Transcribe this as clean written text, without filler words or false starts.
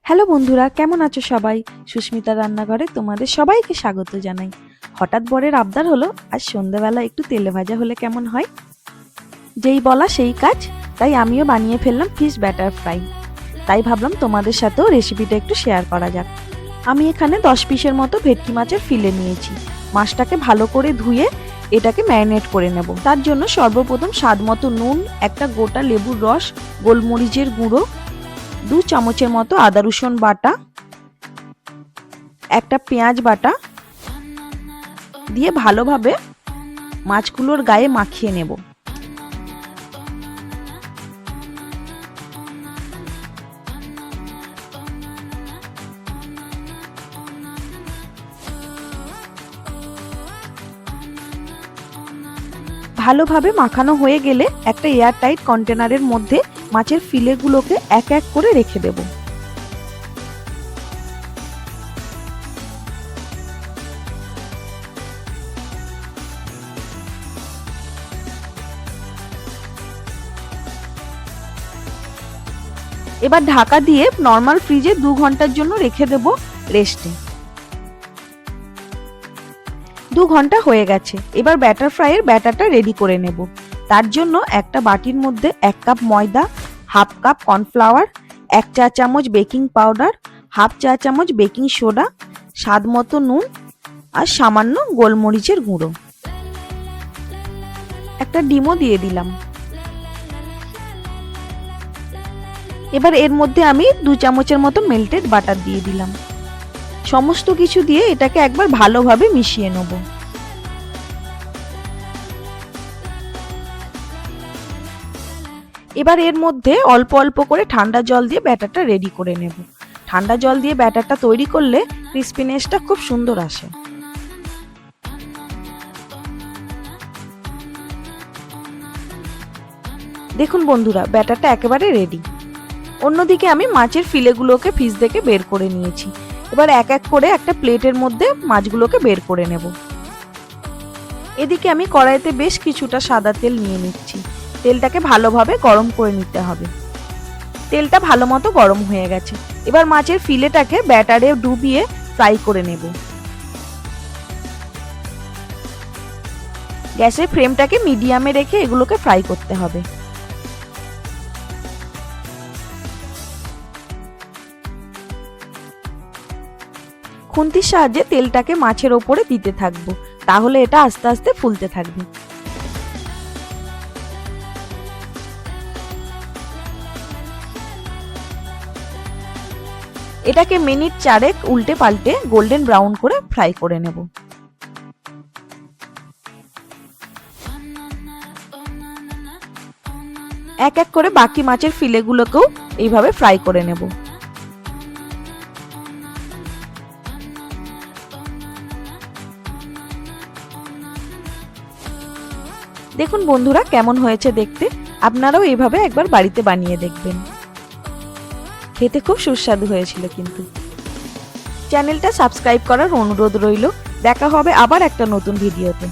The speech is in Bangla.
হ্যালো বন্ধুরা, কেমন আছো সবাই? সুস্মিতা রান্নাঘরে তোমাদের সবাইকে স্বাগত জানাই। হঠাৎ বরের আবদার হলো আজ সন্ধ্যাবেলা একটু তেলে ভাজা হলে কেমন হয়। যেই বলা সেই কাজ, তাই আমিও বানিয়ে ফেললাম ফিশ ব্যাটার ফ্রাই। তাই ভাবলাম তোমাদের সাথেও রেসিপিটা একটু শেয়ার করা যাক। আমি এখানে 10 পিসের মতো ভেটকি মাছের ফিলে নিয়েছি। মাছটাকে ভালো করে ধুয়ে এটাকে ম্যারিনেট করে নেব। তার জন্য সর্বপ্রথম স্বাদ মতো নুন, একটা গোটা লেবুর রস, গোলমরিচের গুঁড়ো, 2 চামচের মতো আদা রসুন বাটা, একটা পেঁয়াজ বাটা দিয়ে ভালোভাবে মাছগুলোর গায়ে মাখিয়ে নেব। ভালোভাবে মাখানো হয়ে গেলে একটা এয়ারটাইট কন্টেনারের মধ্যে মাছের ফিলেগুলোকে এক এক করে রেখে দেব। এবার ঢাকা দিয়ে নর্মাল ফ্রিজে 2 ঘন্টার জন্য রেখে দেব রেস্টে। 2 ঘন্টা হয়ে গেছে। এবার ব্যাটার ফ্রাইয়ের ব্যাটারটা রেডি করে নেব। তার জন্য একটা বাটির মধ্যে 1 কাপ ময়দা, হাফ কাপ কর্নফ্লাওয়ার, 1 চা চামচ বেকিং পাউডার, হাফ চা চামচ বেকিং সোডা, স্বাদ মতো নুন আর সামান্য গোলমরিচের গুঁড়ো। একটা ডিমও দিয়ে দিলাম। এবার এর মধ্যে আমি 2 চামচের মতো মেল্টেড বাটার দিয়ে দিলাম। সমস্ত কিছু দিয়ে এটাকে একবার ভালোভাবে মিশিয়ে নেব। এবার এর মধ্যে অল্প অল্প করে ঠান্ডা জল দিয়ে ব্যাটারটা রেডি করে নেব। ঠান্ডা জল দিয়ে ব্যাটারটা তৈরি করলে ক্রিস্পিনেসটা খুব সুন্দর আসে। দেখুন বন্ধুরা, ব্যাটারটা একেবারে রেডি। অন্যদিকে আমি মাছের ফিলেগুলোকে ফ্রিজ থেকে বের করে নিয়েছি। এবার এক এক করে একটা প্লেটের মধ্যে মাছগুলোকে বের করে নেব। এদিকে আমি কড়াইতে বেশ কিছুটা সাদা তেল নিয়ে নিচ্ছি। তেলটাকে ভালোভাবে গরম করে নিতে হবে। তেলটা ভালো মতো গরম হয়ে গেছে। এবার মাছের ফিলেটাকে ব্যাটারে ডুবিয়ে ফ্রাই করে নেব। গ্যাসের ফ্লেমটাকে মিডিয়ামে রেখে এগুলোকে ফ্রাই করতে হবে। খুন্তির সাহায্যে তেলটাকে মাছের ওপরে দিতে থাকবো, তাহলে এটা আস্তে আস্তে ফুলতে থাকবে। এটাকে মিনিট 4 উল্টে পাল্টে গোল্ডেন ব্রাউন করে ফ্রাই করে নেব। এক এক করে বাকি মাছের ফিলেগুলোকেও এইভাবে ফ্রাই করে নেব। দেখুন বন্ধুরা, কেমন হয়েছে দেখতে। আপনারাও এইভাবে একবার বাড়িতে বানিয়ে দেখবেন। খেতে খুব সুস্বাদু হয়েছিল কিন্তু। চ্যানেলটা সাবস্ক্রাইব করার অনুরোধ রইল। দেখা হবে আবার একটা নতুন ভিডিওতে।